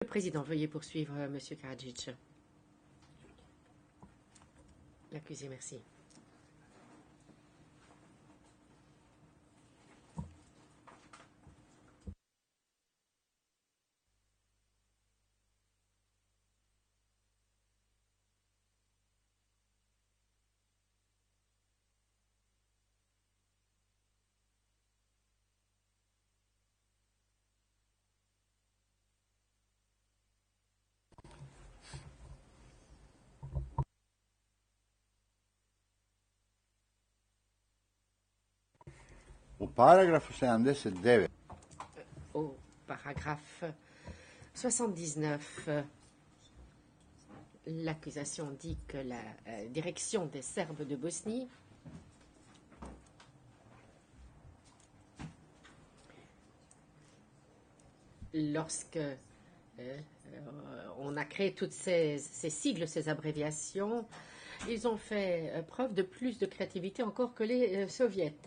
Le président, veuillez poursuivre, Monsieur Karadzic. L'accusé, merci. U paragrafu 79. Au paragraphe 79, l'accusation dit que la direction des Serbes de Bosnie lorsque on a créé toutes ces sigles, ces abréviations, ils ont fait preuve de plus de créativité encore que les soviets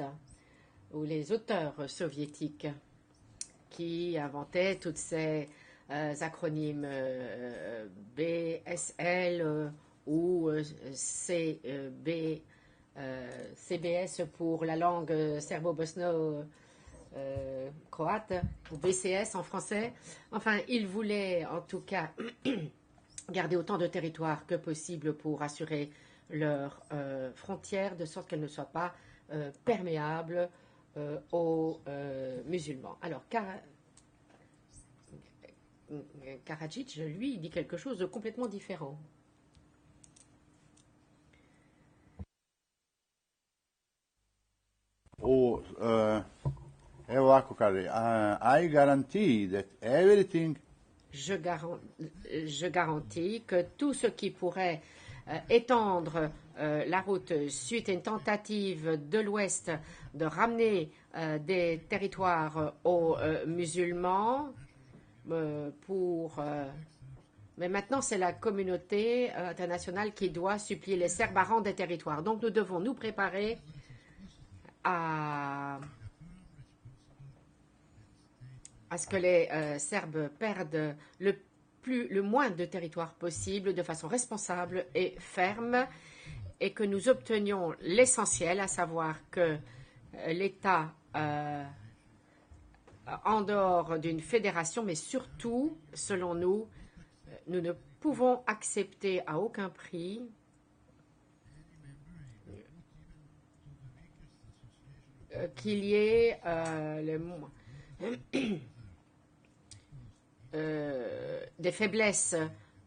ou les auteurs soviétiques qui inventaient toutes ces acronymes BSL ou CBS pour la langue serbo-bosno-croate ou BCS en français. Enfin, ils voulaient en tout cas garder autant de territoire que possible pour assurer leurs frontières de sorte qu'elles ne soient pas perméables aux musulmans. Alors, Karadzic, lui, dit quelque chose de complètement différent. Evo ovako kaže, I guarantee that everything. Je garantis que tout ce qui pourrait étendre la route suite à une tentative de l'Ouest de ramener des territoires aux musulmans mais maintenant, c'est la communauté internationale qui doit supplier les Serbes à rendre des territoires. Donc, nous devons nous préparer à ce que les Serbes perdent le moins de territoire possible de façon responsable et ferme et que nous obtenions l'essentiel, à savoir que l'État en dehors d'une fédération, mais surtout, selon nous, nous ne pouvons accepter à aucun prix qu'il y ait des faiblesses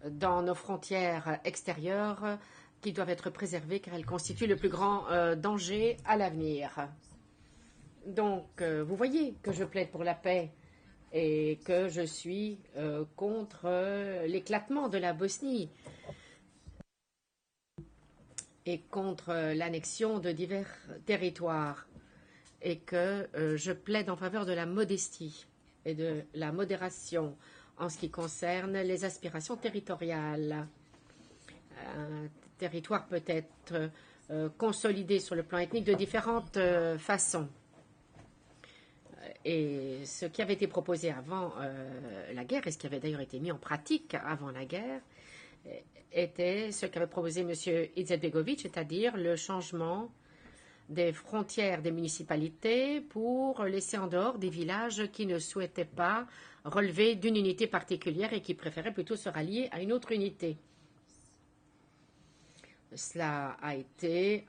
dans nos frontières extérieures qui doivent être préservées car elles constituent le plus grand danger à l'avenir. Donc, vous voyez que je plaide pour la paix et que je suis contre l'éclatement de la Bosnie et contre l'annexion de divers territoires et que je plaide en faveur de la modestie et de la modération en ce qui concerne les aspirations territoriales. Un territoire peut être consolidé sur le plan ethnique de différentes façons. Et ce qui avait été proposé avant la guerre, et ce qui avait d'ailleurs été mis en pratique avant la guerre, était ce qu'avait proposé M. Izetbegovic, c'est-à-dire le changement des frontières des municipalités pour laisser en dehors des villages qui ne souhaitaient pas relever d'une unité particulière et qui préféraient plutôt se rallier à une autre unité. Cela a été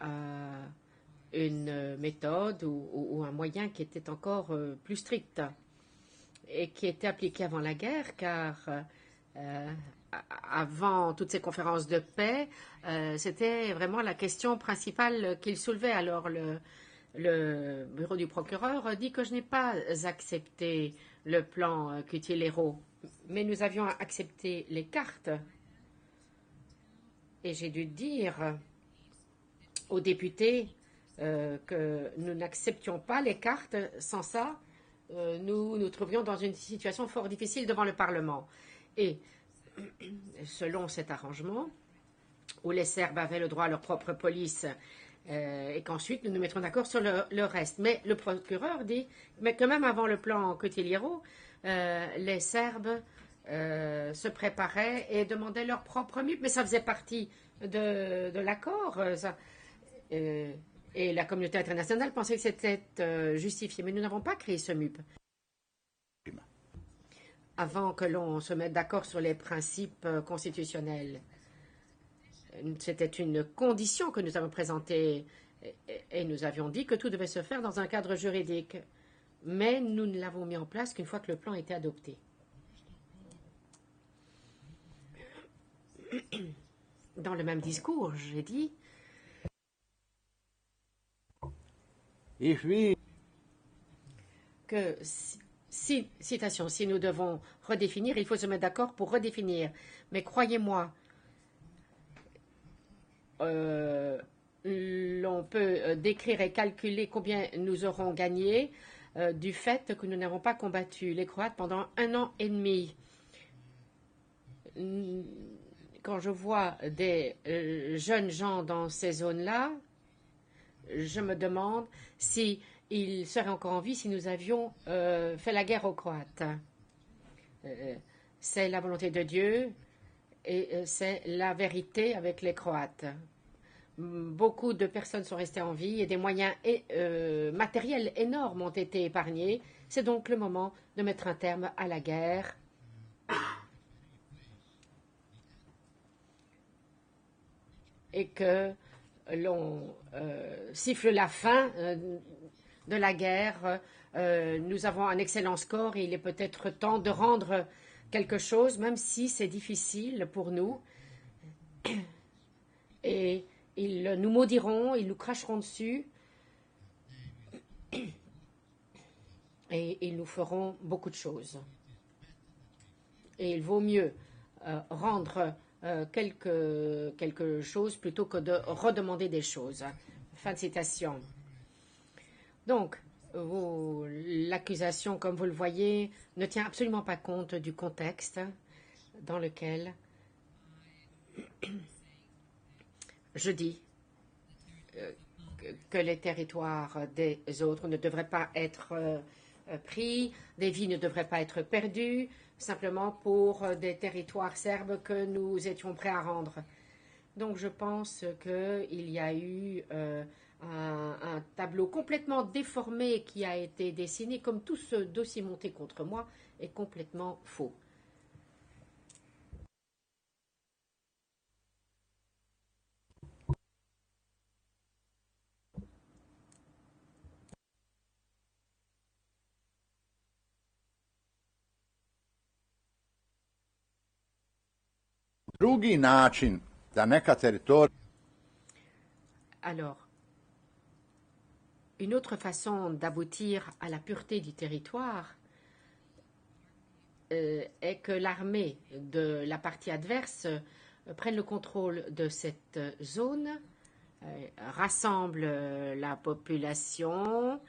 une méthode ou un moyen qui était encore plus strict et qui était appliqué avant la guerre, car avant toutes ces conférences de paix, c'était vraiment la question principale qu'il soulevait. Alors le bureau du procureur dit que je n'ai pas accepté le plan Cutiel-Hérault, mais nous avions accepté les cartes. Et j'ai dû dire aux députés que nous n'acceptions pas les cartes. Sans ça, nous nous trouverions dans une situation fort difficile devant le Parlement. Et selon cet arrangement, où les Serbes avaient le droit à leur propre police et qu'ensuite nous nous mettrons d'accord sur le reste. Mais le procureur dit mais que même avant le plan Cutiel-Hérault, les Serbes se préparaient et demandaient leur propre MUP, mais ça faisait partie de l'accord. Et la communauté internationale pensait que c'était justifié. Mais nous n'avons pas créé ce MUP avant que l'on se mette d'accord sur les principes constitutionnels. C'était une condition que nous avons présentée et nous avions dit que tout devait se faire dans un cadre juridique. Mais nous ne l'avons mis en place qu'une fois que le plan était adopté. Dans le même discours, j'ai dit que, citation, si nous devons redéfinir, il faut se mettre d'accord pour redéfinir. Mais croyez-moi, l'on peut décrire et calculer combien nous aurons gagné du fait que nous n'avons pas combattu les Croates pendant 1 an et demi. Quand je vois des jeunes gens dans ces zones-là, je me demande si ils seraient encore en vie si nous avions fait la guerre aux Croates. C'est la volonté de Dieu et c'est la vérité avec les Croates. Beaucoup de personnes sont restées en vie et des moyens matériels énormes ont été épargnés. C'est donc le moment de mettre un terme à la guerre. Et que l'on siffle la fin de la guerre. Nous avons un excellent score et il est peut-être temps de rendre quelque chose, même si c'est difficile pour nous. Et ils nous maudiront, ils nous cracheront dessus. Et ils nous feront beaucoup de choses. Et il vaut mieux rendre quelque chose plutôt que de redemander des choses. Fin de citation. Donc, l'accusation, comme vous le voyez, ne tient absolument pas compte du contexte dans lequel je dis que les territoires des autres ne devraient pas être pris, des vies ne devraient pas être perdues, simplement pour des territoires serbes que nous étions prêts à rendre. Donc je pense qu'il y a eu un tableau complètement déformé qui a été dessiné, comme tout ce dossier monté contre moi est complètement faux. Drugi način da neka teritorija. Alors, une autre façon d'aboutir à la pureté du territoire est que l'armée de la partie adverse prenne le contrôle de cette zone, rassemble la population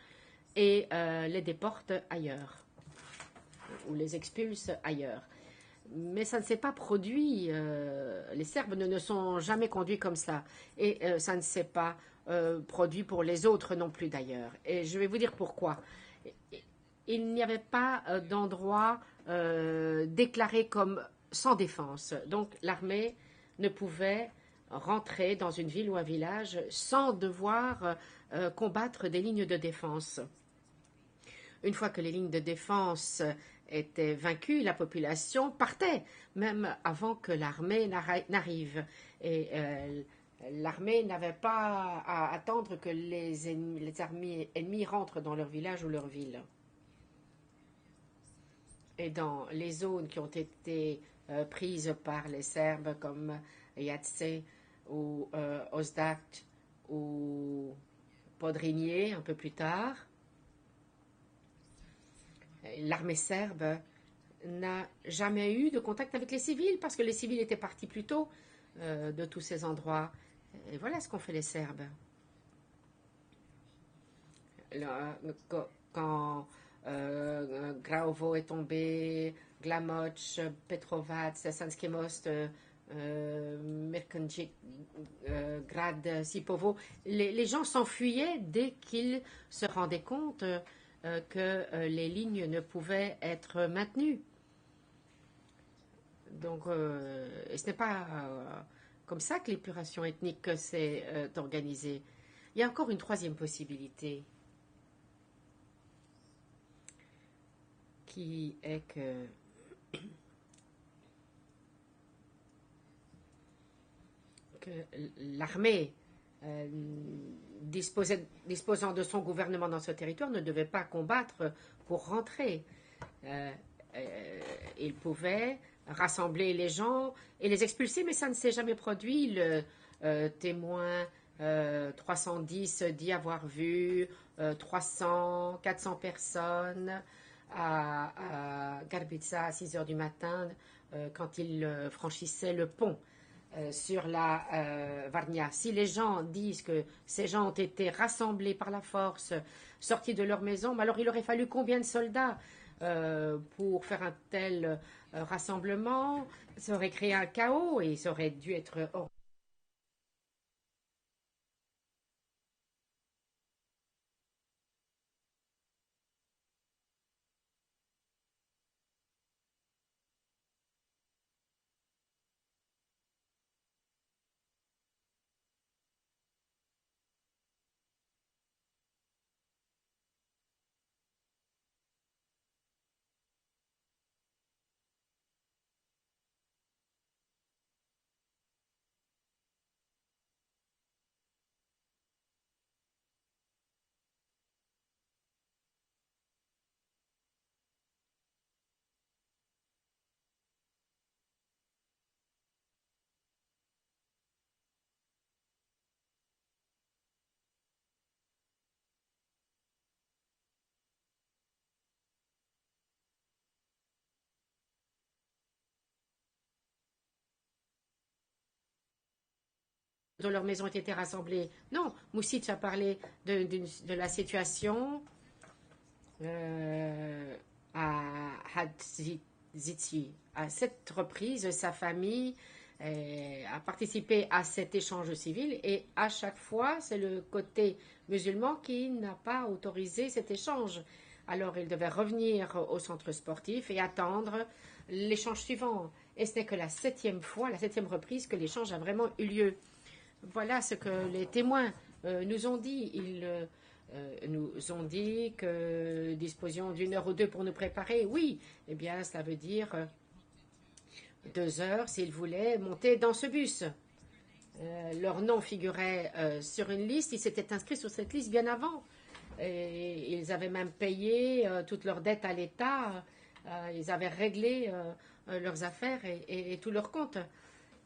et les déporte ailleurs, ou les expulse ailleurs. Mais ça ne s'est pas produit, les Serbes ne sont jamais conduits comme ça, et ça ne s'est pas produit pour les autres non plus d'ailleurs. Et je vais vous dire pourquoi. Il n'y avait pas d'endroit déclaré comme sans défense. Donc l'armée ne pouvait rentrer dans une ville ou un village sans devoir combattre des lignes de défense. Une fois que les lignes de défense étaient vaincues, la population partait, même avant que l'armée n'arrive. Et l'armée n'avait pas à attendre que les armées ennemies rentrent dans leur village ou leur ville. Et dans les zones qui ont été prises par les Serbes, comme Jadce ou Ozdac ou Podrinje, un peu plus tard, l'armée serbe n'a jamais eu de contact avec les civils parce que les civils étaient partis plus tôt de tous ces endroits. Et voilà ce qu'ont fait les Serbes. Quand Graovo est tombé, Glamoch, Petrovac, Sanski Most, Mirkonjic, Grad, Sipovo, les gens s'enfuyaient dès qu'ils se rendaient compte que les lignes ne pouvaient être maintenues. Donc, ce n'est pas comme ça que l'épuration ethnique s'est organisée. Il y a encore une troisième possibilité, qui est que l'armée disposant de son gouvernement dans ce territoire ne devait pas combattre pour rentrer. Euh, il pouvait rassembler les gens et les expulser, mais ça ne s'est jamais produit. Le témoin 310 dit avoir vu 300, 400 personnes à Garbitsa à 6 heures du matin quand il franchissait le pont sur la Varnia. Si les gens disent que ces gens ont été rassemblés par la force, sortis de leur maison, alors il aurait fallu combien de soldats pour faire un tel rassemblement? Ça aurait créé un chaos et ça aurait dû être dont leurs maisons ont été rassemblées. Non, Moussitch a parlé de la situation euh, à Hadziti. À cette reprise, sa famille a participé à cet échange civil et à chaque fois, c'est le côté musulman qui n'a pas autorisé cet échange. Alors, il devait revenir au centre sportif et attendre l'échange suivant. Et ce n'est que la septième fois, la septième reprise, que l'échange a vraiment eu lieu. Voilà ce que les témoins nous ont dit. Ils nous ont dit que disposions d'une heure ou deux pour nous préparer. Oui, eh bien, cela veut dire 2 heures s'ils voulaient monter dans ce bus. Leur nom figurait sur une liste. Ils s'étaient inscrits sur cette liste bien avant. Et ils avaient même payé toutes leurs dettes à l'État. Ils avaient réglé leurs affaires et tous leurs comptes.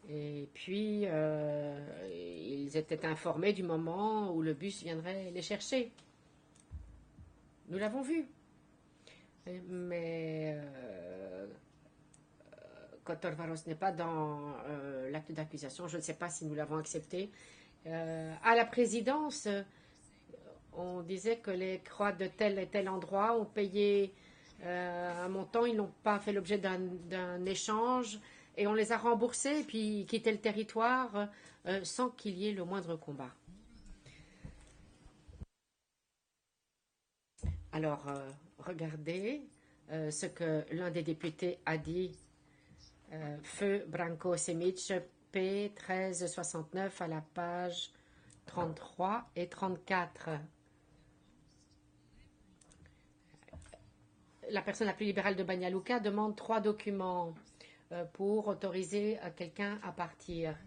Et puis, ils étaient informés du moment où le bus viendrait les chercher. Nous l'avons vu. Mais Kotor Varos n'est pas dans l'acte d'accusation. Je ne sais pas si nous l'avons accepté. À la présidence, on disait que les croix de tel et tel endroit ont payé un montant. Ils n'ont pas fait l'objet d'un échange. Et on les a remboursés et puis quitté le territoire sans qu'il y ait le moindre combat. Alors, regardez ce que l'un des députés a dit. Feu Branko Simic, P 1369 à la page 33 et 34. La personne la plus libérale de Banja Luka demande 3 documents pour autoriser quelqu'un à partir.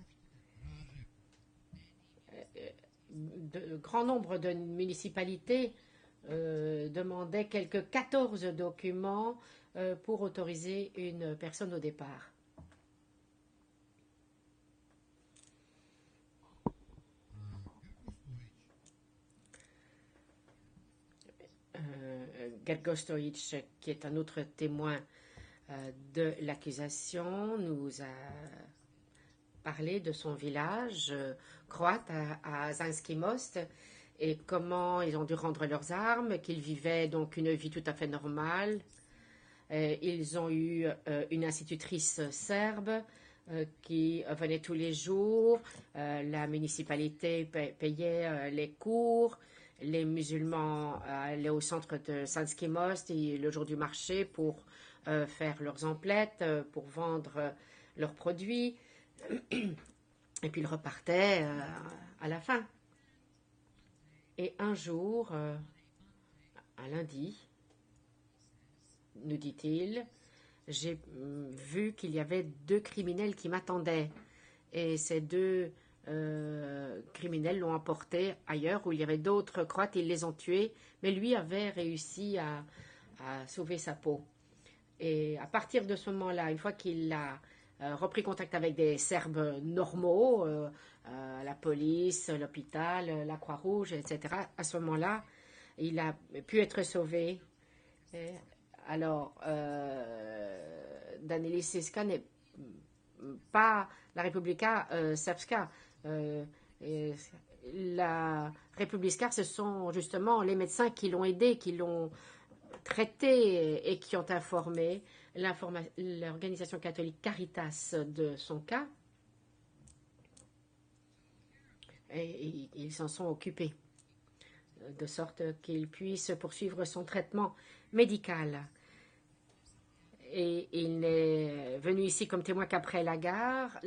De grand nombre de municipalités demandaient quelques 14 documents pour autoriser une personne au départ. Gergo Stojic, qui est un autre témoin de l'accusation, nous a parlé de son village croate à Zanski Most et comment ils ont dû rendre leurs armes, qu'ils vivaient donc une vie tout à fait normale. Ils ont eu une institutrice serbe qui venait tous les jours. La municipalité payait les cours. Les musulmans allaient au centre de Sanski Most le jour du marché pour faire leurs emplettes, pour vendre leurs produits. Et puis ils repartaient à la fin. Et un jour, un lundi, nous dit-il, j'ai vu qu'il y avait 2 criminels qui m'attendaient. Et ces 2 criminels l'ont emporté ailleurs où il y avait d'autres Croates, ils les ont tués, mais lui avait réussi à sauver sa peau. Et à partir de ce moment-là, une fois qu'il a repris contact avec des Serbes normaux, la police, l'hôpital, la Croix-Rouge, etc., à ce moment-là, il a pu être sauvé. Et alors, Danielis Siska n'est pas la Republika Srpska. La Republika, ce sont justement les médecins qui l'ont aidé, qui l'ont traité et qui ont informé l'organisation catholique Caritas de son cas. Et ils s'en sont occupés, de sorte qu'il puisse poursuivre son traitement médical. Et il n'est venu ici comme témoin qu'après la guerre,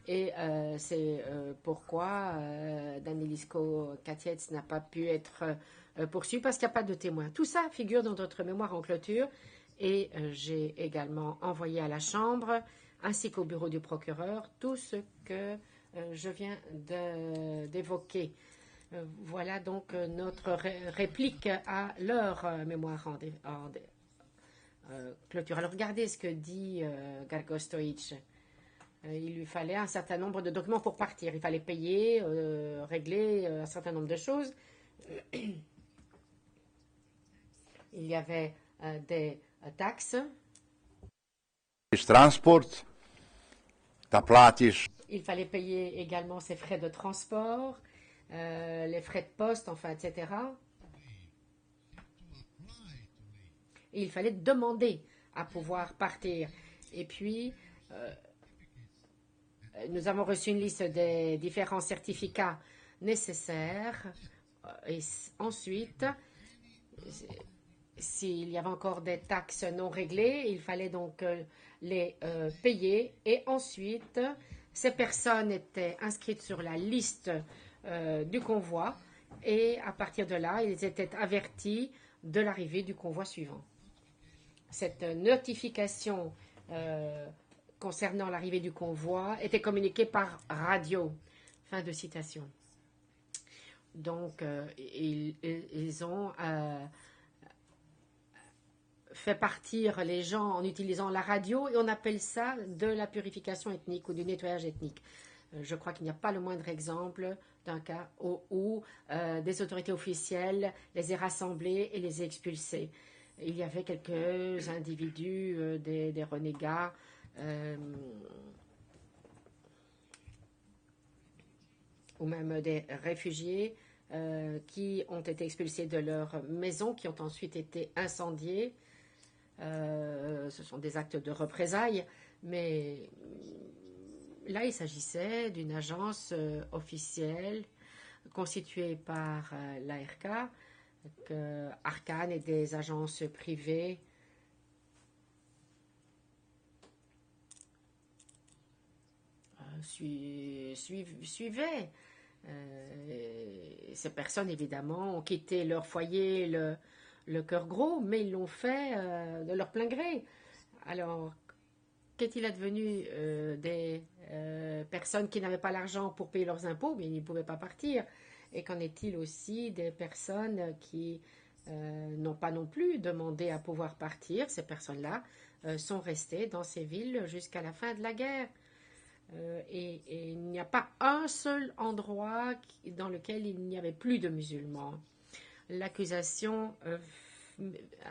et c'est pourquoi Danilisko Katiets n'a pas pu être poursuivi, parce qu'il n'y a pas de témoin. Tout ça figure dans notre mémoire en clôture, et j'ai également envoyé à la Chambre, ainsi qu'au bureau du procureur, tout ce que je viens d'évoquer. Voilà donc notre réplique à leur mémoire en clôture. Alors regardez ce que dit Gargo Stoic. Il lui fallait un certain nombre de documents pour partir. Il fallait payer, régler un certain nombre de choses. Il y avait des taxes. Transport, da platiš. Il fallait payer également ses frais de transport, les frais de poste, enfin, etc. Et il fallait demander à pouvoir partir. Et puis, nous avons reçu une liste des différents certificats nécessaires. Et ensuite, s'il y avait encore des taxes non réglées, il fallait donc les payer. Et ensuite, ces personnes étaient inscrites sur la liste du convoi. Et à partir de là, ils étaient avertis de l'arrivée du convoi suivant. Cette notification concernant l'arrivée du convoi était communiquée par radio. Fin de citation. Donc, ils ont fait partir les gens en utilisant la radio, et on appelle ça de la purification ethnique ou du nettoyage ethnique. Je crois qu'il n'y a pas le moindre exemple d'un cas où des autorités officielles les aient rassemblés et les aient expulsés. Il y avait quelques individus, des renégats, ou même des réfugiés qui ont été expulsés de leur maison, qui ont ensuite été incendiés. Ce sont des actes de représailles, mais là, il s'agissait d'une agence officielle constituée par l'ARK, Arcane et des agences privées suivaient. Ces personnes, évidemment, ont quitté leur foyer le cœur gros, mais ils l'ont fait de leur plein gré. Alors, qu'est-il advenu des personnes qui n'avaient pas l'argent pour payer leurs impôts, mais ils ne pouvaient pas partir? Et qu'en est-il aussi des personnes qui n'ont pas non plus demandé à pouvoir partir? Ces personnes-là sont restées dans ces villes jusqu'à la fin de la guerre. Et il n'y a pas un seul endroit dans lequel il n'y avait plus de musulmans. L'accusation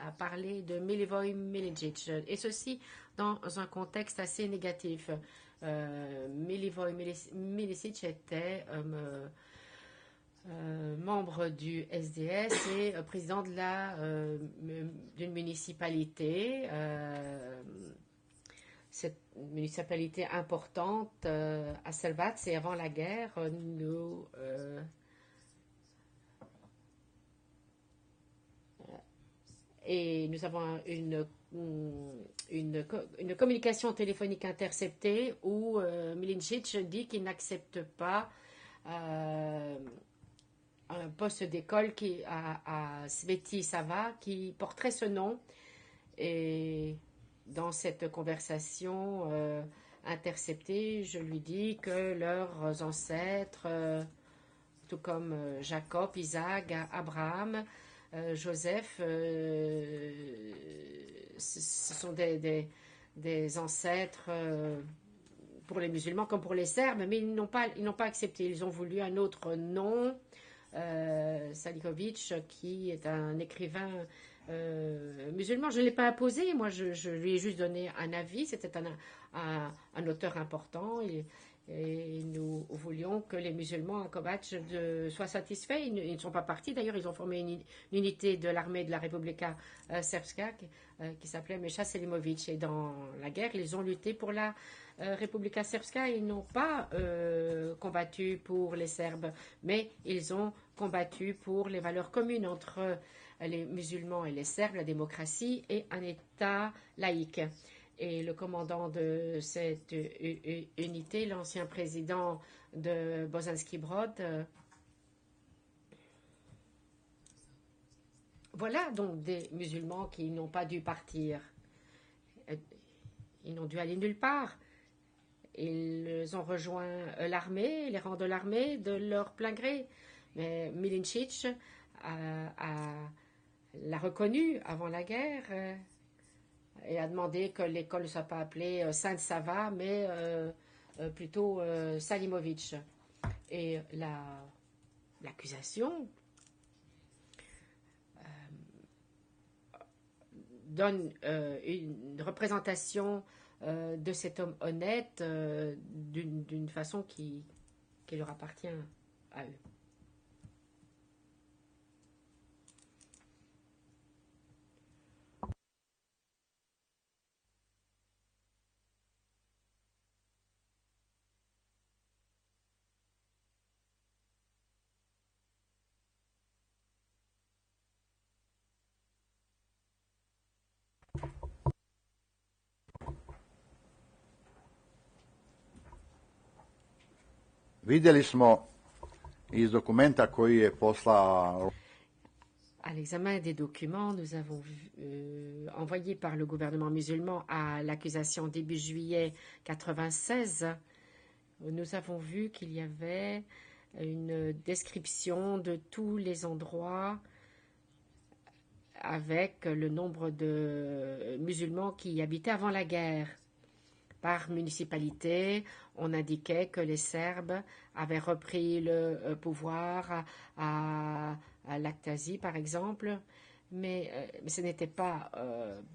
a parlé de Milivoje Miličić, et ceci dans un contexte assez négatif. Milivoje Miličić était membre du SDS et président d'une municipalité. Cette municipalité importante à Selvac, et avant la guerre, et nous avons une une communication téléphonique interceptée où Milincic dit qu'il n'accepte pas un poste d'école à Sveti Sava qui porterait ce nom. Et dans cette conversation interceptée, je lui dis que leurs ancêtres, tout comme Jacob, Isaac, Abraham, Joseph, ce sont des ancêtres pour les musulmans comme pour les Serbes, mais ils n'ont pas accepté. Ils ont voulu un autre nom, Salikovic, qui est un écrivain musulman. Je ne l'ai pas imposé, moi je lui ai juste donné un avis. C'était un auteur important et nous voulions que les musulmans à Kovac soient satisfaits. Ils ne sont pas partis. D'ailleurs, ils ont formé une unité de l'armée de la Republika Srpska qui s'appelait Meša Selimovic. Et dans la guerre, ils ont lutté pour la Republika Srpska. Ils n'ont pas combattu pour les Serbes, mais ils ont combattu pour les valeurs communes entre les musulmans et les Serbes, la démocratie et un État laïque. Et le commandant de cette unité, l'ancien président de Bosanski Brod, voilà donc des musulmans qui n'ont pas dû partir. Ils n'ont dû aller nulle part. Ils ont rejoint l'armée, les rangs de l'armée, de leur plein gré. Mais Milincic l'a reconnu avant la guerre et a demandé que l'école ne soit pas appelée Sainte-Sava, mais plutôt Salimovic. Et l'accusation donne une représentation de cet homme honnête d'une façon qui leur appartient à eux. Vidjeli smo iz dokumenta koji je poslao À l'examen des documents, nous avons envoyé par le gouvernement musulman à l'accusation début juillet 96, nous avons vu qu'il y avait une description de tous les endroits avec le nombre de musulmans qui y habitaient avant la guerre. Par municipalité, on indiquait que les Serbes avaient repris le pouvoir à Lactasie, par exemple, mais ce n'était pas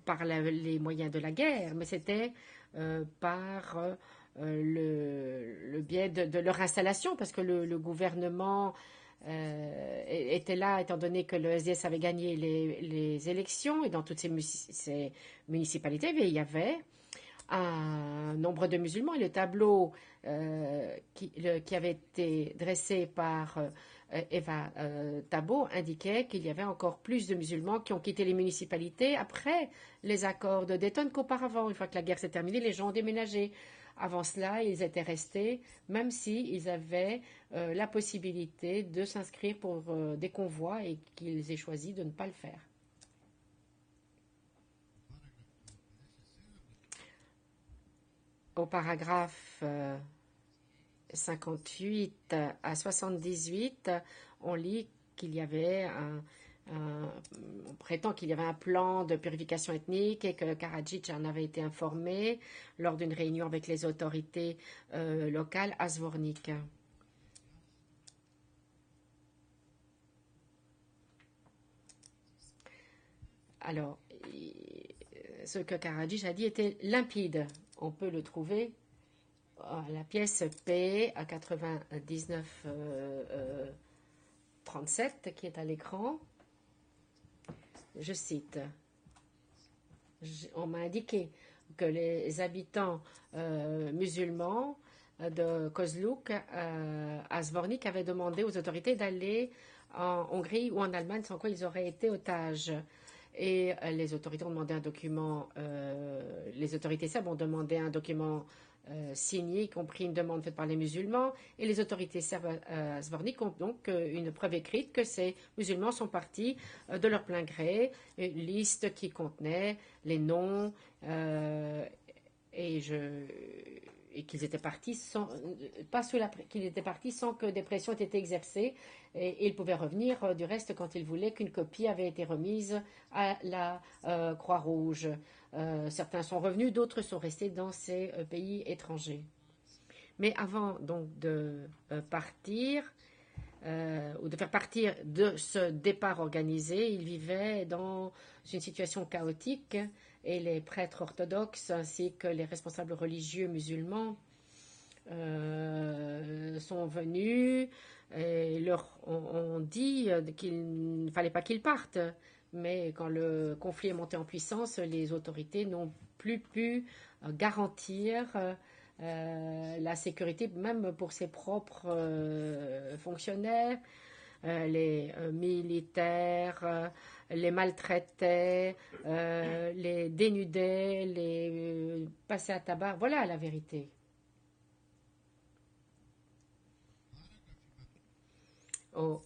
par les moyens de la guerre, mais c'était par le biais de leur installation, parce que le gouvernement était là, étant donné que le SDS avait gagné les élections, et dans toutes ces municipalités, il y avait un nombre de musulmans. Et le tableau qui avait été dressé par Eva Tabo indiquait qu'il y avait encore plus de musulmans qui ont quitté les municipalités après les accords de Dayton qu'auparavant. Une fois que la guerre s'est terminée, les gens ont déménagé. Avant cela, ils étaient restés, même s'ils avaient la possibilité de s'inscrire pour des convois et qu'ils aient choisi de ne pas le faire. Au paragraphe 58 à 78, on lit qu'il y avait on prétend qu'il y avait un plan de purification ethnique et que Karadzic en avait été informé lors d'une réunion avec les autorités locales à Zvornik. Alors, ce que Karadzic a dit était limpide. On peut le trouver à la pièce P à 99-37 qui est à l'écran. Je cite. On m'a indiqué que les habitants musulmans de Kozluk à Zvornik avaient demandé aux autorités d'aller en Hongrie ou en Allemagne, sans quoi ils auraient été otages. Et les autorités ont demandé un document, les autorités serbes ont demandé un document signé, y compris une demande faite par les musulmans, et les autorités serbes à Zvornik ont donc une preuve écrite que ces musulmans sont partis de leur plein gré, une liste qui contenait les noms et qu'ils étaient partis sans, pas sous qu'ils étaient partis sans que des pressions aient été exercées et ils pouvaient revenir du reste quand ils voulaient, qu'une copie avait été remise à la Croix-Rouge. Certains sont revenus, d'autres sont restés dans ces pays étrangers. Mais avant donc de partir ou de faire partir de ce départ organisé, ils vivaient dans une situation chaotique et les prêtres orthodoxes ainsi que les responsables religieux musulmans sont venus et leur ont dit qu'il ne fallait pas qu'ils partent. Mais quand le conflit est monté en puissance, les autorités n'ont plus pu garantir la sécurité, même pour ses propres fonctionnaires. Les militaires les maltraitaient, les dénudaient, les passaient à tabac. Voilà la vérité. Au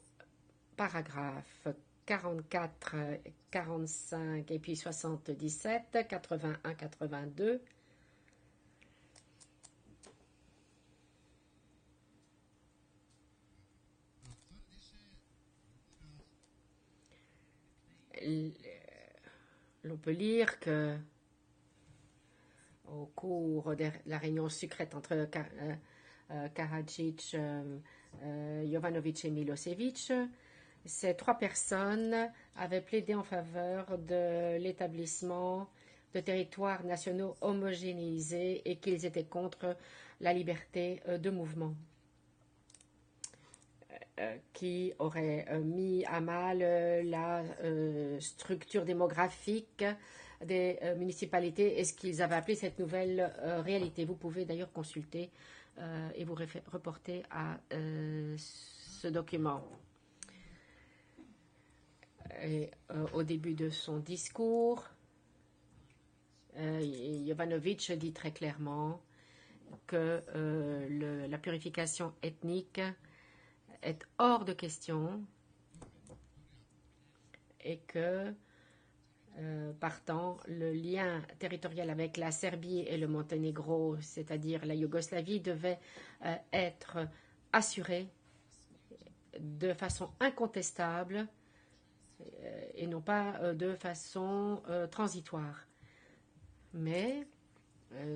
paragraphe 44, 45 et puis 77, 81, 82. L'on peut lire que au cours de la réunion secrète entre Karadzic, Jovanovic et Milosevic, ces trois personnes avaient plaidé en faveur de l'établissement de territoires nationaux homogénéisés et qu'ils étaient contre la liberté de mouvement, qui aurait mis à mal la structure démographique des municipalités et ce qu'ils avaient appelé cette nouvelle réalité. Vous pouvez d'ailleurs consulter et vous reporter à ce document. Et, au début de son discours, Jovanovic dit très clairement que la purification ethnique est hors de question et que, partant, le lien territorial avec la Serbie et le Monténégro, c'est-à-dire la Yougoslavie, devait être assuré de façon incontestable et non pas de façon transitoire. Mais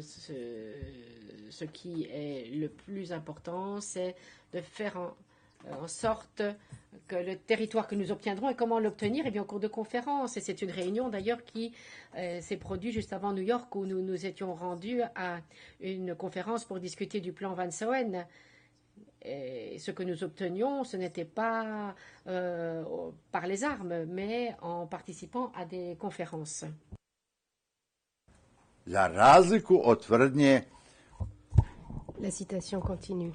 ce qui est le plus important, c'est de faire en sorte que le territoire que nous obtiendrons et comment l'obtenir, eh bien, au cours de conférences. Et c'est une réunion d'ailleurs qui s'est produite juste avant New York où nous nous étions rendus à une conférence pour discuter du plan Van Soen. Et ce que nous obtenions, ce n'était pas par les armes, mais en participant à des conférences. Za razliku od tvrdnje. La citation continue.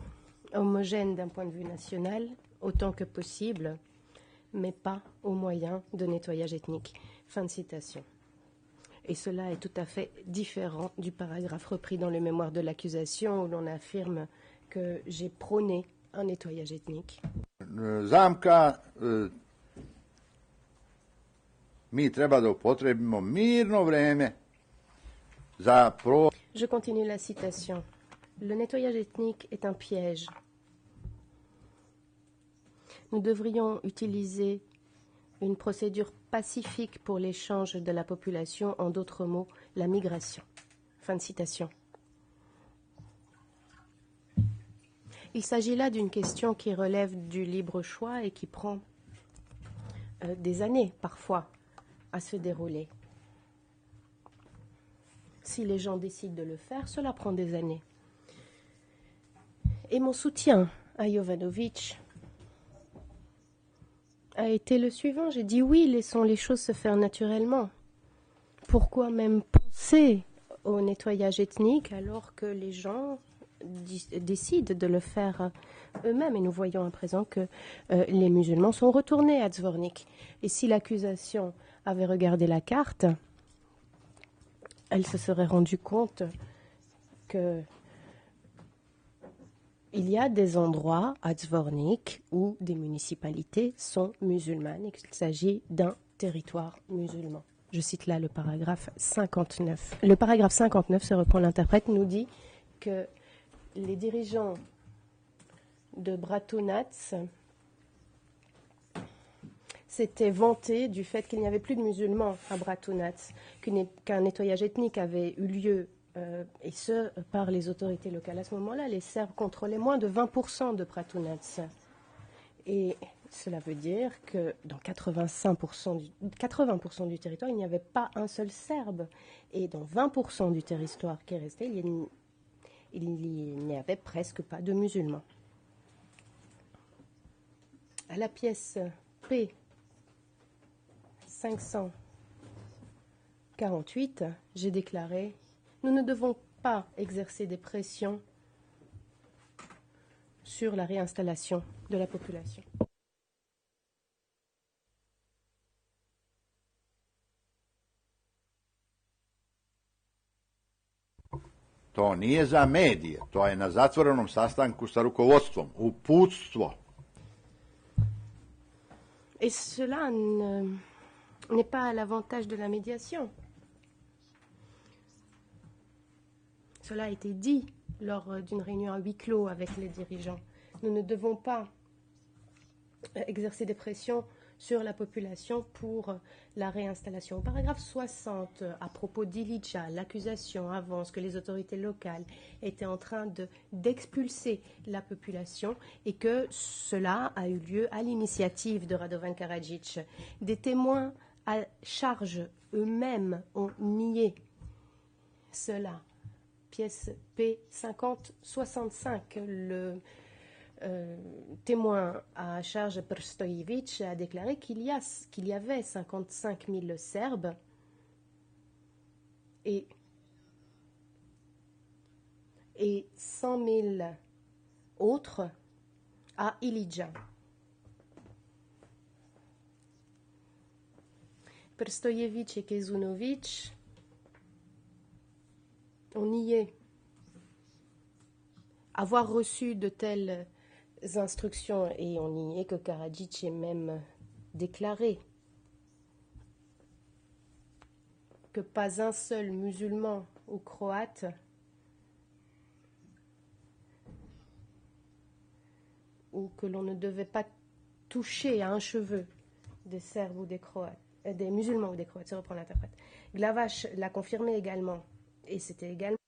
Homogène d'un point de vue national, autant que possible, mais pas au moyen de nettoyage ethnique. Fin de citation. Et cela est tout à fait différent du paragraphe repris dans le mémoire de l'accusation où l'on affirme que j'ai prôné un nettoyage ethnique. Zamka, mi treba da upotrebimo mirno vreme za pro. Je continue la citation. Le nettoyage ethnique est un piège. Nous devrions utiliser une procédure pacifique pour l'échange de la population, en d'autres mots, la migration. Fin de citation. Il s'agit là d'une question qui relève du libre choix et qui prend des années, parfois, à se dérouler. Si les gens décident de le faire, cela prend des années. Et mon soutien à Jovanovic a été le suivant. J'ai dit oui, laissons les choses se faire naturellement. Pourquoi même penser au nettoyage ethnique alors que les gens décident de le faire eux-mêmes? Et nous voyons à présent que les musulmans sont retournés à Zvornik. Et si l'accusation avait regardé la carte, elle se serait rendue compte que il y a des endroits à Zvornik où des municipalités sont musulmanes et qu'il s'agit d'un territoire musulman. Je cite là le paragraphe 59. Le paragraphe 59, se reprend l'interprète, nous dit que les dirigeants de Bratunac s'étaient vantés du fait qu'il n'y avait plus de musulmans à Bratunac, qu'un nettoyage ethnique avait eu lieu, et ce, par les autorités locales. À ce moment-là, les Serbes contrôlaient moins de 20% de Bratunac. Et cela veut dire que dans 80% du territoire, il n'y avait pas un seul Serbe. Et dans 20% du territoire qui est resté, il n'y avait presque pas de musulmans. À la pièce P 548, j'ai déclaré « Nous ne devons pas exercer des pressions sur la réinstallation de la population. » To nije za medije, to je na zatvorenom sastanku sa rukovodstvom, uputstvo. Et cela n'est pas à l'avantage de la médiation. Cela a été dit lors d'une réunion à huis clos avec les dirigeants. Nous ne devons pas exercer des pressions sur la population pour la réinstallation. Au paragraphe 60, à propos d'Ilija, l'accusation avance que les autorités locales étaient en train d'expulser la population et que cela a eu lieu à l'initiative de Radovan Karadzic. Des témoins à charge eux-mêmes ont nié cela. Pièce P5065, le témoin à charge Prstojevic a déclaré qu'il y avait 55 000 Serbes et 100 000 autres à Ilija. Prstojevic et Kezunovic ont nié avoir reçu de telles instructions et on niait que Karadzic ait même déclaré que pas un seul musulman ou croate ou que l'on ne devait pas toucher à un cheveu des Serbes ou des Croates, des musulmans ou des Croates, ça reprend l'interprète. Glavaš l'a confirmé également et c'était également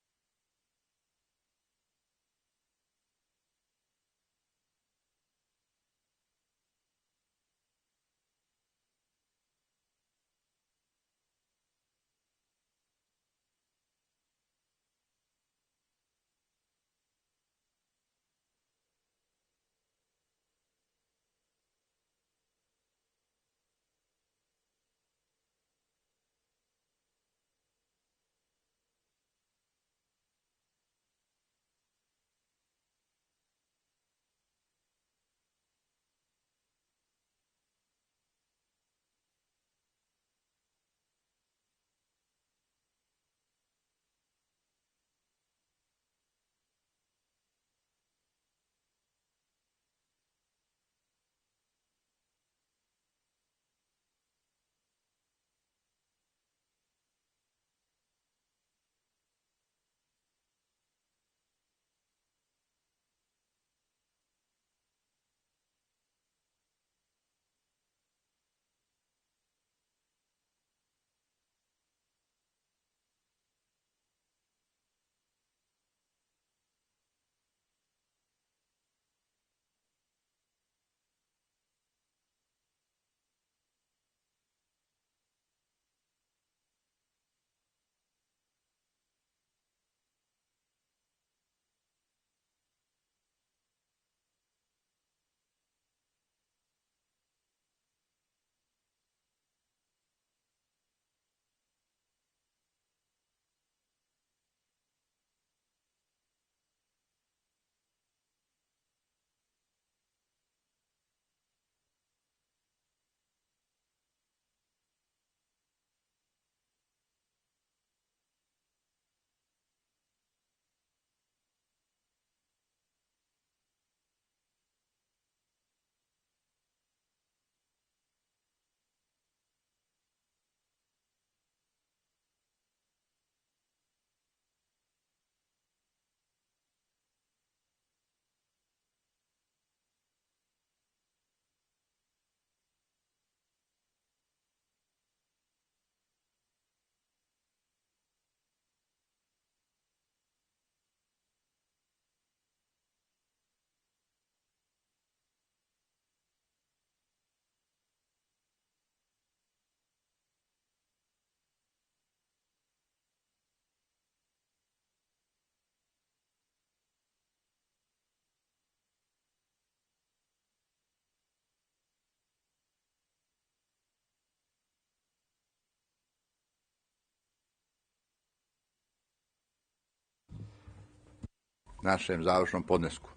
našem završnom podnesku.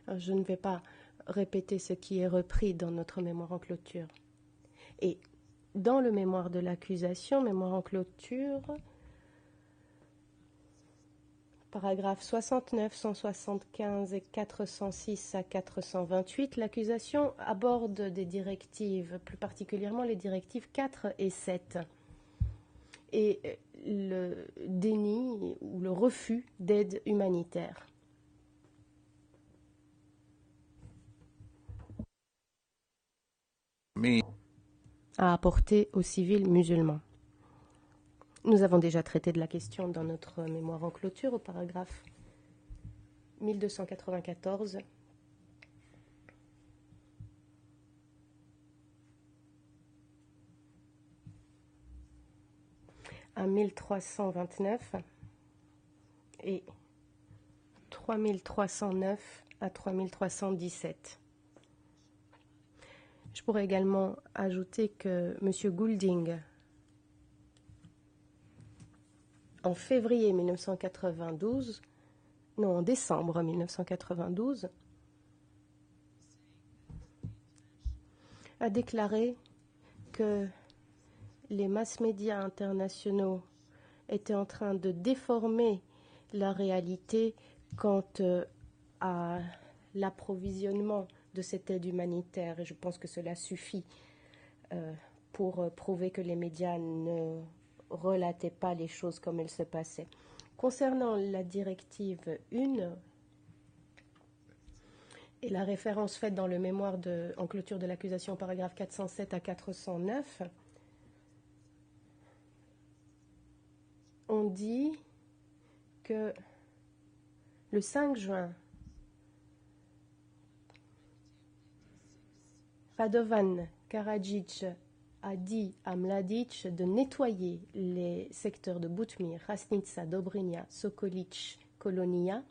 Je ne vais pas répéter ce qui est repris dans notre mémoire en clôture. Et dans le mémoire de l'accusation, mémoire en clôture, paragraphes 69, 175 et 406 à 428, l'accusation aborde des directives, plus particulièrement les directives 4 et 7, et le déni ou le refus d'aide humanitaire. À apporter aux civils musulmans. Nous avons déjà traité de la question dans notre mémoire en clôture au paragraphe 1294. À 1329 et 3309 à 3317. Je pourrais également ajouter que M. Goulding, en février 1992, non, en décembre 1992, a déclaré que les mass-médias internationaux étaient en train de déformer la réalité quant à l'approvisionnement de cette aide humanitaire. Et je pense que cela suffit pour prouver que les médias ne relataient pas les choses comme elles se passaient. Concernant la directive 1 et la référence faite dans le mémoire en clôture de l'accusation, paragraphe 407 à 409, on dit que le 5 juin, Radovan Karadzic a dit à Mladic de nettoyer les secteurs de Boutmir, Rasnitsa, Dobrynia, Sokolic, Kolonia,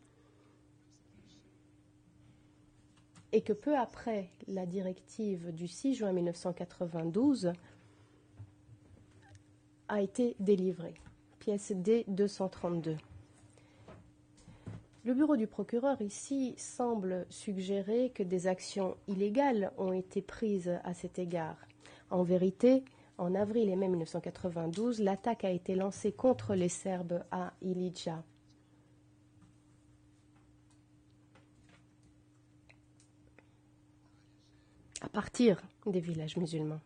et que peu après la directive du 6 juin 1992 a été délivrée, pièce D 232. Le bureau du procureur ici semble suggérer que des actions illégales ont été prises à cet égard. En vérité, en avril et mai 1992, l'attaque a été lancée contre les Serbes à Ilidja. À partir des villages musulmans.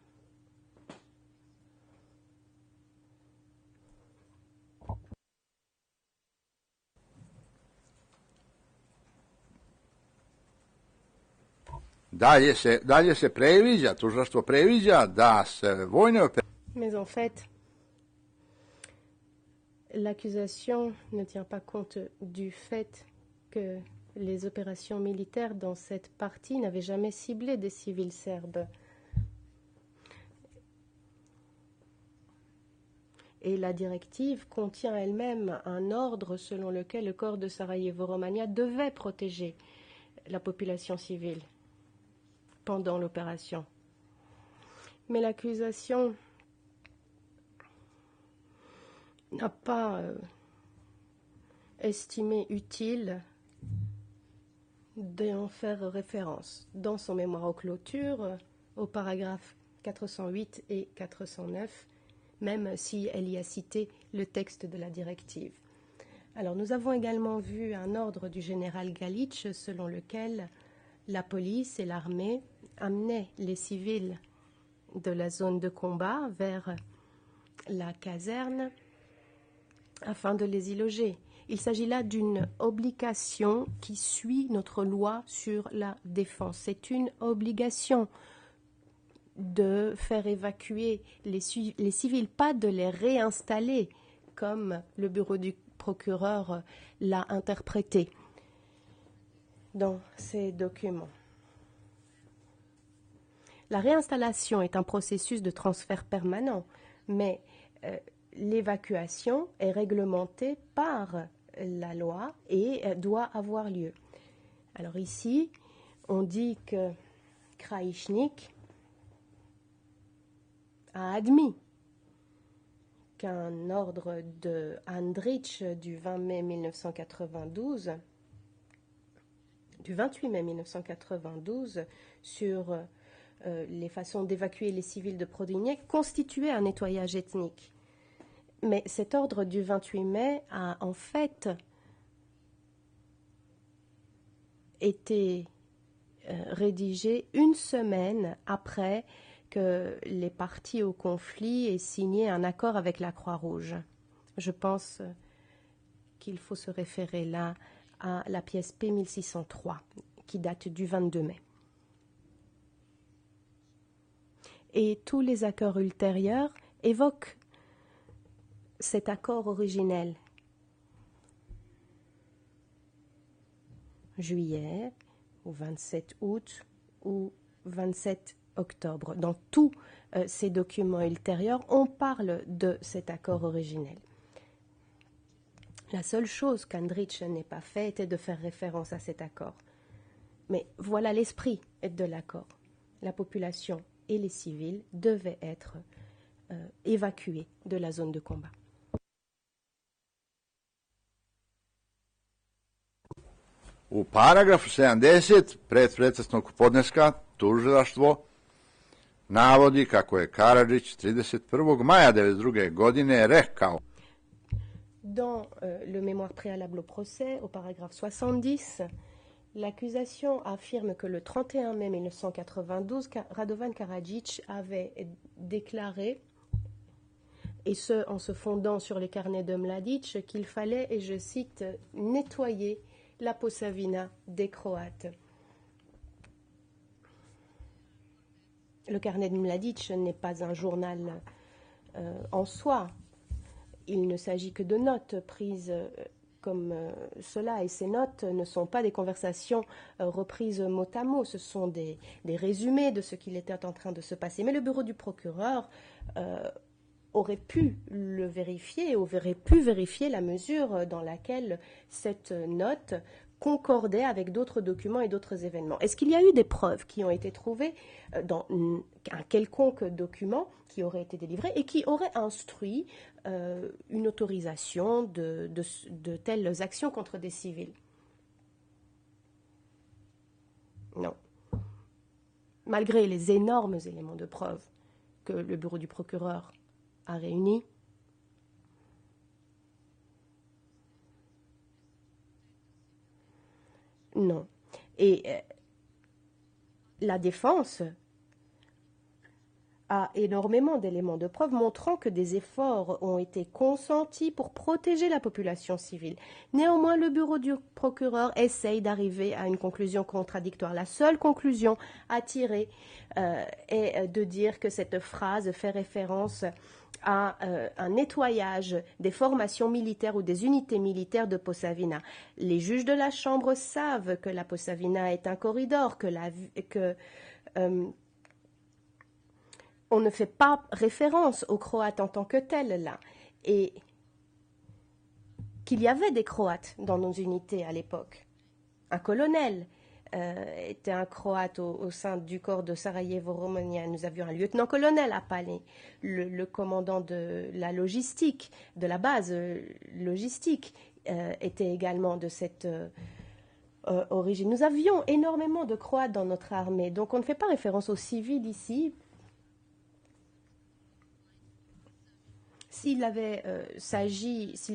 Dalje se previđa, tužilaštvo previđa da se vojne operacije... Mais en fait, l'accusation ne tient pas compte du fait que les opérations militaires dans cette partie n'avaient jamais ciblé des civils serbes. Et la directive contient elle-même un ordre selon lequel le corps de Sarajevo-Romagna devait protéger la population civile pendant l'opération. Mais l'accusation n'a pas estimé utile d'en faire référence dans son mémoire en clôture au paragraphe 408 et 409, même si elle y a cité le texte de la directive. Alors nous avons également vu un ordre du général Galic selon lequel la police et l'armée amenaient les civils de la zone de combat vers la caserne afin de les y loger. Il s'agit là d'une obligation qui suit notre loi sur la défense. C'est une obligation de faire évacuer les civils, pas de les réinstaller comme le bureau du procureur l'a interprété dans ces documents. La réinstallation est un processus de transfert permanent, mais l'évacuation est réglementée par la loi et doit avoir lieu. Alors ici, on dit que Kraïchnik a admis qu'un ordre de Andrich du 20 mai 1992, du 28 mai 1992, sur les façons d'évacuer les civils de Prodignac constituait un nettoyage ethnique. Mais cet ordre du 28 mai a en fait été rédigé une semaine après que les parties au conflit aient signé un accord avec la Croix-Rouge. Je pense qu'il faut se référer là à la pièce P1603 qui date du 22 mai. Et tous les accords ultérieurs évoquent cet accord originel. Juillet, ou 27 août, ou 27 octobre. Dans tous ces documents ultérieurs, on parle de cet accord originel. La seule chose qu'Andrich n'ait pas fait était de faire référence à cet accord. Mais voilà l'esprit de l'accord. La population et les civils devaient être évacués de la zone de combat. U paragrafu 70 predprocesnog podneska tužilaštvo navodi kako je Karadžić 31. maja 1992. godine rekao. Dans le mémoire préalable au procès, au paragraphe 70, l'accusation affirme que le 31 mai 1992, Radovan Karadžić avait déclaré, et ce en se fondant sur les carnets de Mladić, qu'il fallait, et je cite, nettoyer la Posavina des Croates. Le carnet de Mladić n'est pas un journal en soi. Il ne s'agit que de notes prises comme cela, et ces notes ne sont pas des conversations reprises mot à mot, ce sont des résumés de ce qu'il était en train de se passer. Mais le bureau du procureur aurait pu le vérifier, aurait pu vérifier la mesure dans laquelle cette note concordait avec d'autres documents et d'autres événements. Est-ce qu'il y a eu des preuves qui ont été trouvées dans un quelconque document qui aurait été délivré et qui aurait instruit une autorisation de telles actions contre des civils? Non. Malgré les énormes éléments de preuve que le bureau du procureur a réunis, non. Et la défense a énormément d'éléments de preuve montrant que des efforts ont été consentis pour protéger la population civile. Néanmoins, le bureau du procureur essaye d'arriver à une conclusion contradictoire. La seule conclusion à tirer est de dire que cette phrase fait référence à un nettoyage des formations militaires ou des unités militaires de Posavina. Les juges de la Chambre savent que la Posavina est un corridor, on ne fait pas référence aux Croates en tant que tels là, et qu'il y avait des Croates dans nos unités à l'époque. Un colonel était un Croate au sein du corps de Sarajevo-Roumania. Nous avions un lieutenant-colonel à Palais, le commandant de la logistique, de la base logistique, était également de cette origine. Nous avions énormément de Croates dans notre armée, donc on ne fait pas référence aux civils ici. S'il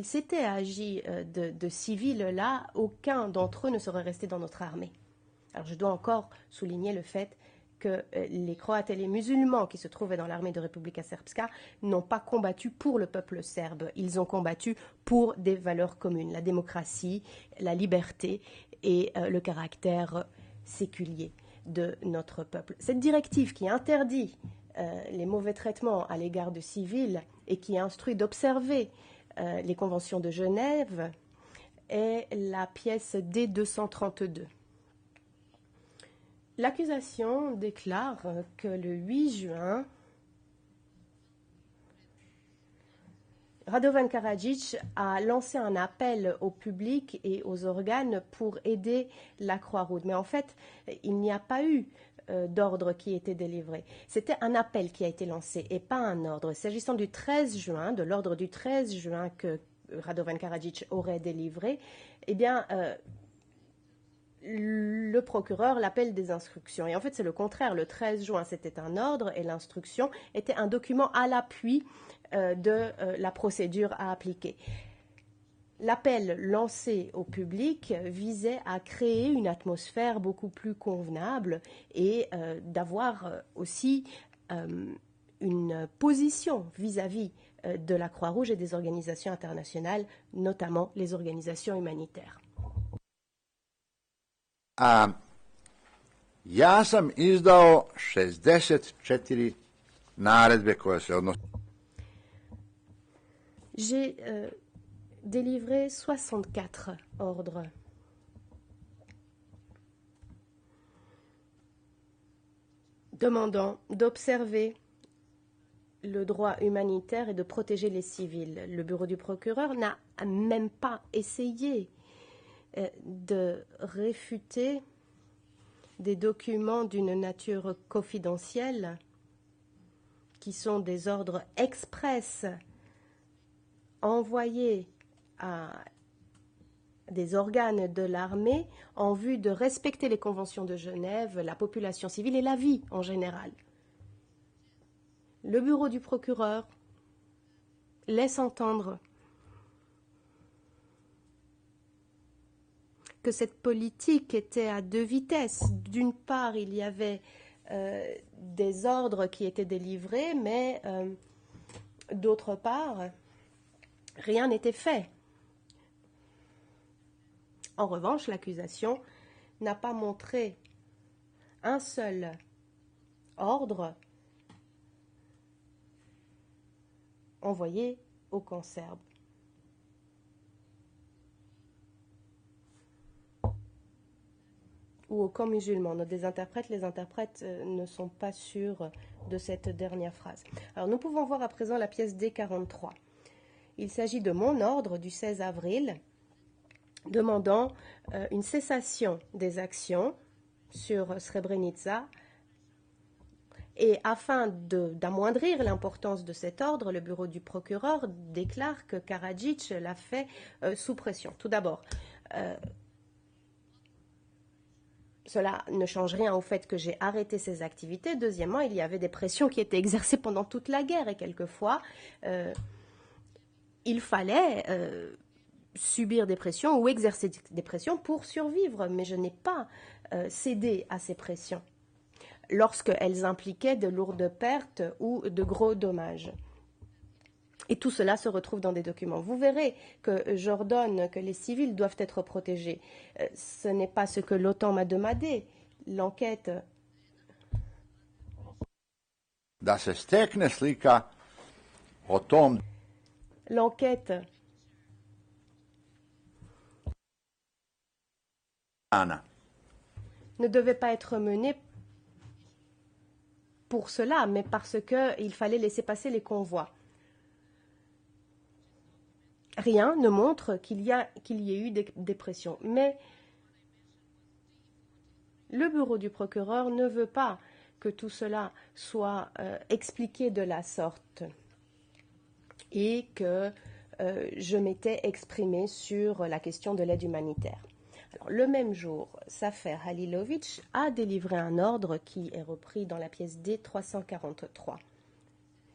s'était agi de civils là, aucun d'entre eux ne serait resté dans notre armée. Alors je dois encore souligner le fait que les Croates et les musulmans qui se trouvaient dans l'armée de Republika Srpska n'ont pas combattu pour le peuple serbe. Ils ont combattu pour des valeurs communes, la démocratie, la liberté et le caractère séculier de notre peuple. Cette directive qui interdit les mauvais traitements à l'égard de civils et qui instruit d'observer les conventions de Genève est la pièce D232. L'accusation déclare que le 8 juin, Radovan Karadžić a lancé un appel au public et aux organes pour aider la Croix-Rouge. Mais en fait, il n'y a pas eu d'ordre qui était délivré. C'était un appel qui a été lancé et pas un ordre. S'agissant du 13 juin, de l'ordre du 13 juin que Radovan Karadzic aurait délivré, eh bien, le procureur l'appelle des instructions. Et en fait, c'est le contraire. Le 13 juin, c'était un ordre et l'instruction était un document à l'appui de la procédure à appliquer. L'appel lancé au public visait à créer une atmosphère beaucoup plus convenable et d'avoir aussi une position vis-à-vis de la Croix-Rouge et des organisations internationales, notamment les organisations humanitaires. Ja sam izdao 64 naredbe koje se odnose. J'ai délivré 64 ordres. Demandant d'observer le droit humanitaire et de protéger les civils. Le bureau du procureur n'a même pas essayé de réfuter des documents d'une nature confidentielle qui sont des ordres express envoyés à des organes de l'armée en vue de respecter les conventions de Genève, la population civile et la vie en général. Le bureau du procureur laisse entendre que cette politique était à deux vitesses. D'une part, il y avait des ordres qui étaient délivrés, mais d'autre part, rien n'était fait. En revanche, l'accusation n'a pas montré un seul ordre envoyé au camp serbe. Ou au camp musulman. Les interprètes ne sont pas sûrs de cette dernière phrase. Alors nous pouvons voir à présent la pièce D43. Il s'agit de mon ordre du 16 avril demandant une cessation des actions sur Srebrenica. Et afin d'amoindrir l'importance de cet ordre, le bureau du procureur déclare que Karadzic l'a fait sous pression. Tout d'abord, cela ne change rien au fait que j'ai arrêté ces activités. Deuxièmement, il y avait des pressions qui étaient exercées pendant toute la guerre et quelquefois, il fallait subir des pressions ou exercer des pressions pour survivre. Mais je n'ai pas cédé à ces pressions lorsqu'elles impliquaient de lourdes pertes ou de gros dommages. Et tout cela se retrouve dans des documents. Vous verrez que j'ordonne que les civils doivent être protégés. Ce n'est pas ce que l'OTAN m'a demandé. L'enquête... Da se stekne slika o tom. L'enquête ne devait pas être menée pour cela, mais parce qu'il fallait laisser passer les convois. Rien ne montre qu'il y ait eu des pressions. Mais le bureau du procureur ne veut pas que tout cela soit expliqué de la sorte et que je m'étais exprimée sur la question de l'aide humanitaire. Alors, le même jour, Safer Halilovic a délivré un ordre qui est repris dans la pièce D343.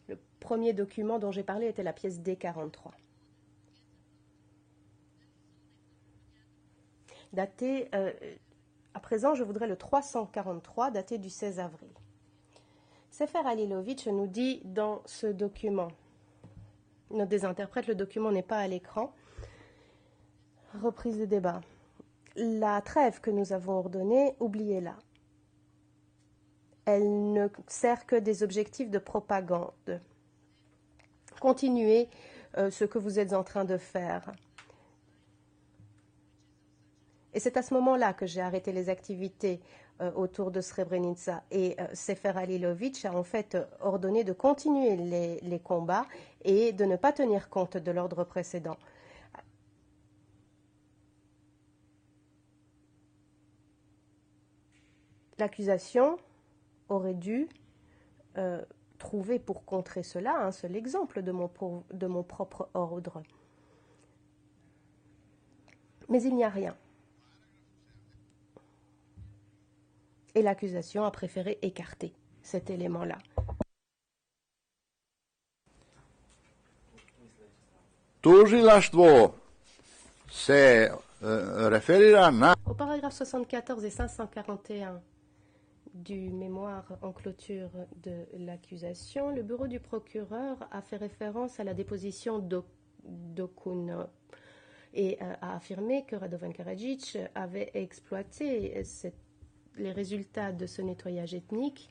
Le premier document dont j'ai parlé était la pièce D43. Daté, à présent, je voudrais le 343, daté du 16 avril. Safer Halilovic nous dit dans ce document, nos des interprètes, le document n'est pas à l'écran, reprise de débat. La trêve que nous avons ordonnée, oubliez-la. Elle ne sert que des objectifs de propagande. Continuez ce que vous êtes en train de faire. Et c'est à ce moment-là que j'ai arrêté les activités autour de Srebrenica. Et Safer Halilovic a en fait ordonné de continuer les combats et de ne pas tenir compte de l'ordre précédent. L'accusation aurait dû trouver pour contrer cela un seul exemple de mon propre ordre. Mais il n'y a rien. Et l'accusation a préféré écarter cet élément-là. Tužilaštvo se referira na... Au paragraphe 74 et 541 du mémoire en clôture de l'accusation, le bureau du procureur a fait référence à la déposition d'Okun et a affirmé que Radovan Karadzic avait exploité les résultats de ce nettoyage ethnique.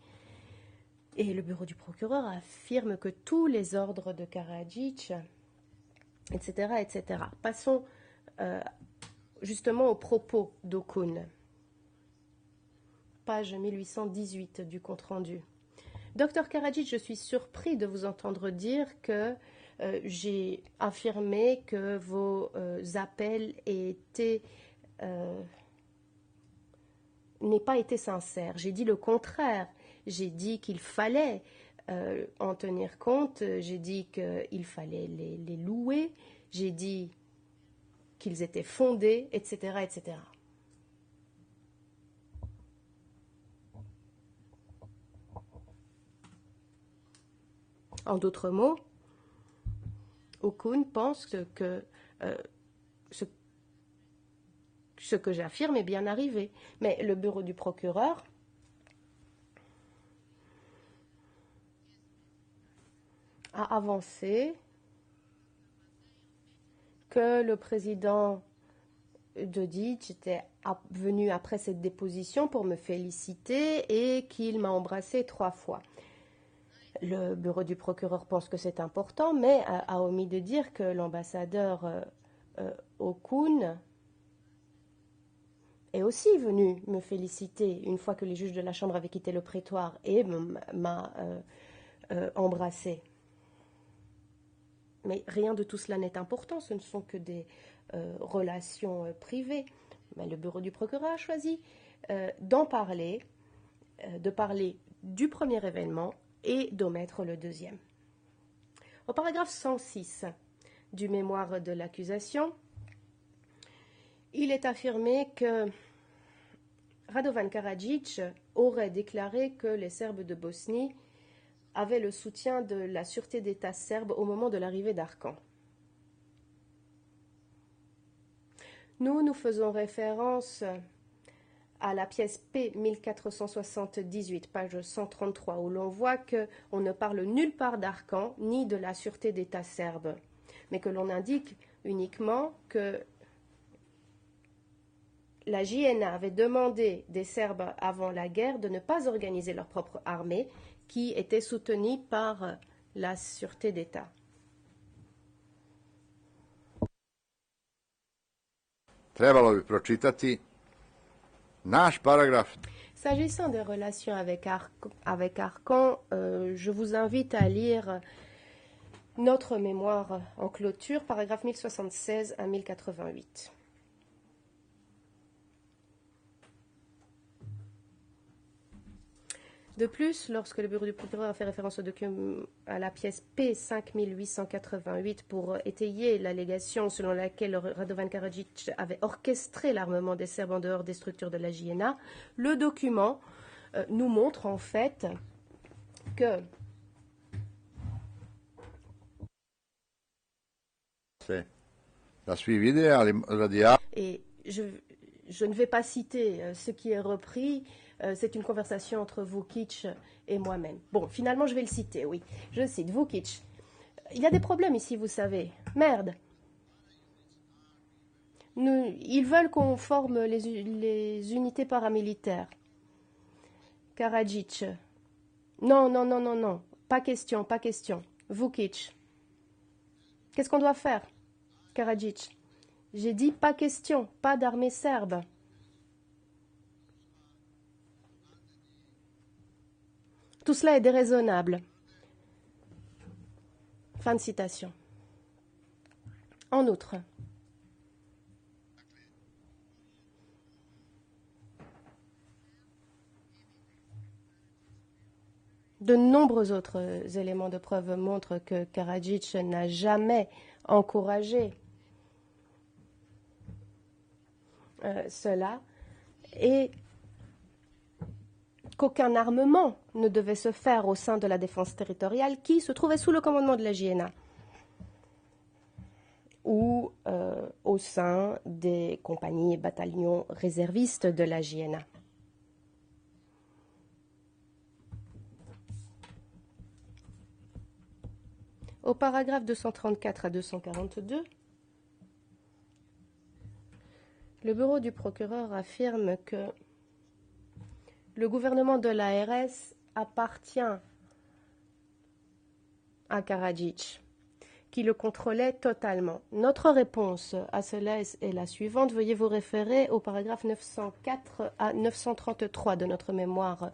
Et le bureau du procureur affirme que tous les ordres de Karadzic, etc., etc. Passons justement aux propos d'Okun. Page 1818 du compte-rendu. Docteur Karadzic, je suis surpris de vous entendre dire que j'ai affirmé que vos appels n'aient pas été sincères. J'ai dit le contraire. J'ai dit qu'il fallait en tenir compte. J'ai dit qu'il fallait les louer. J'ai dit qu'ils étaient fondés, etc., etc. En d'autres mots, Okun pense que ce que j'affirme est bien arrivé. Mais le bureau du procureur a avancé que le président Dodic était venu après cette déposition pour me féliciter et qu'il m'a embrassé 3 fois. Le bureau du procureur pense que c'est important, mais a omis de dire que l'ambassadeur Okun est aussi venu me féliciter une fois que les juges de la Chambre avaient quitté le prétoire et m'a embrassé. Mais rien de tout cela n'est important, ce ne sont que des relations privées. Mais le bureau du procureur a choisi de parler du premier événement et d'omettre le deuxième. Au paragraphe 106 du mémoire de l'accusation, il est affirmé que Radovan Karadzic aurait déclaré que les Serbes de Bosnie avaient le soutien de la sûreté d'État serbe au moment de l'arrivée d'Arkan. Nous faisons référence à la pièce P 1478, page 133, où l'on voit qu'on ne parle nulle part d'Arkan ni de la sûreté d'État serbe, mais que l'on indique uniquement que la JNA avait demandé des Serbes avant la guerre de ne pas organiser leur propre armée, qui était soutenue par la sûreté d'État. Trebalo bi pročitati naš paragraf. S'agissant des relations avec Arkan, je vous invite à lire notre mémoire en clôture, paragraphe 1076 à 1088. De plus, lorsque le bureau du procureur a fait référence à la pièce P 5888 pour étayer l'allégation selon laquelle Radovan Karadzic avait orchestré l'armement des Serbes en dehors des structures de la JNA, le document nous montre en fait que et je ne vais pas citer ce qui est repris. C'est une conversation entre Vukic et moi-même. Bon, finalement, je vais le citer, oui. Je cite Vukic. Il y a des problèmes ici, vous savez. Merde. Ils veulent qu'on forme les unités paramilitaires. Karadzic. Non. Pas question. Vukic. Qu'est-ce qu'on doit faire? Karadzic. J'ai dit pas question, pas d'armée serbe. Tout cela est déraisonnable. Fin de citation. En outre, De nombreux autres éléments de preuve montrent que Karadzic n'a jamais encouragé cela et qu'aucun armement ne devait se faire au sein de la défense territoriale qui se trouvait sous le commandement de la JNA ou au sein des compagnies et bataillons réservistes de la JNA. Au paragraphe 234 à 242, le bureau du procureur affirme que le gouvernement de l'ARS appartient à Karadzic, qui le contrôlait totalement. Notre réponse à cela est la suivante. Veuillez vous référer au paragraphe 904 à 933 de notre mémoire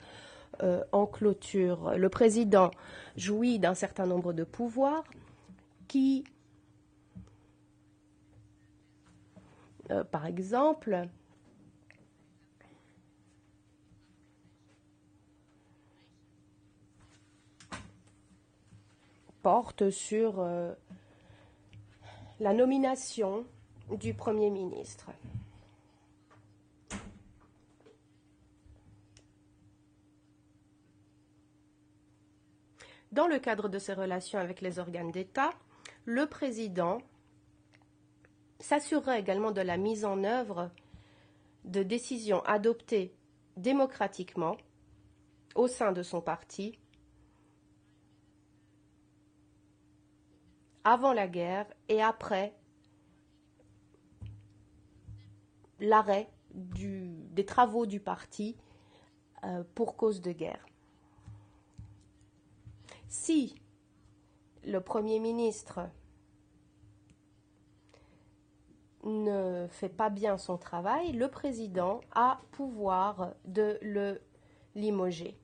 en clôture. Le président jouit d'un certain nombre de pouvoirs qui, par exemple, portent sur la nomination du Premier ministre. Dans le cadre de ses relations avec les organes d'État, le président s'assurerait également de la mise en œuvre de décisions adoptées démocratiquement au sein de son parti avant la guerre et après l'arrêt des travaux du parti pour cause de guerre. Si le Premier ministre ne fait pas bien son travail, le président a pouvoir de le limoger.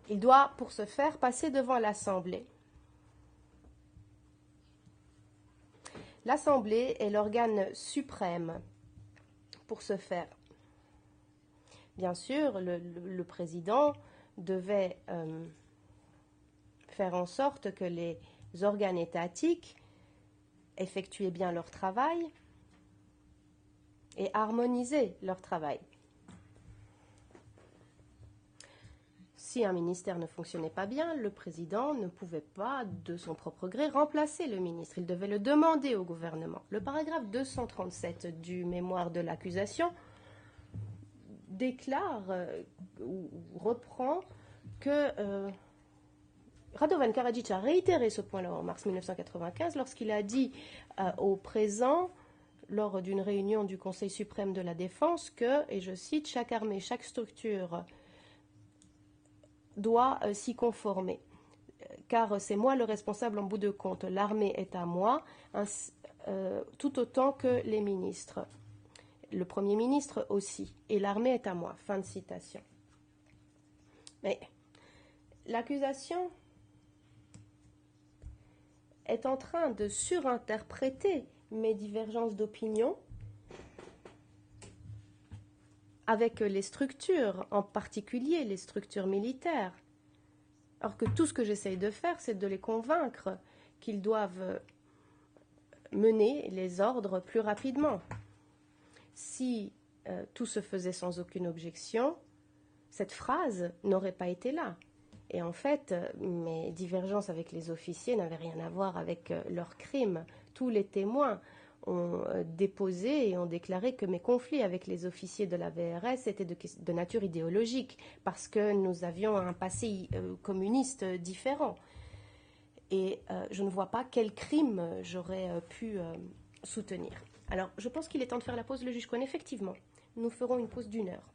Il doit, pour ce faire, passer devant l'Assemblée. L'Assemblée est l'organe suprême pour ce faire. Bien sûr, le président devait faire en sorte que les organes étatiques effectuaient bien leur travail et harmonisaient leur travail. Si un ministère ne fonctionnait pas bien, le président ne pouvait pas, de son propre gré, remplacer le ministre. Il devait le demander au gouvernement. Le paragraphe 237 du mémoire de l'accusation déclare ou reprend que Radovan Karadzic a réitéré ce point-là en mars 1995 lorsqu'il a dit au présent, lors d'une réunion du Conseil suprême de la Défense, que, et je cite, chaque armée, chaque structure doit s'y conformer, car c'est moi le responsable en bout de compte. L'armée est à moi, tout autant que les ministres. Le Premier ministre aussi, et l'armée est à moi. Fin de citation. Mais l'accusation est en train de surinterpréter mes divergences d'opinion avec les structures, en particulier les structures militaires. Alors que tout ce que j'essaye de faire, c'est de les convaincre qu'ils doivent mener les ordres plus rapidement. Si tout se faisait sans aucune objection, cette phrase n'aurait pas été là. Et en fait, mes divergences avec les officiers n'avaient rien à voir avec leurs crimes. Tous les témoins ont déposé et ont déclaré que mes conflits avec les officiers de la VRS étaient de nature idéologique, parce que nous avions un passé communiste différent. Et je ne vois pas quel crime j'aurais pu soutenir. Alors, je pense qu'il est temps de faire la pause. Le juge Cohen, effectivement, nous ferons une pause d'1 heure.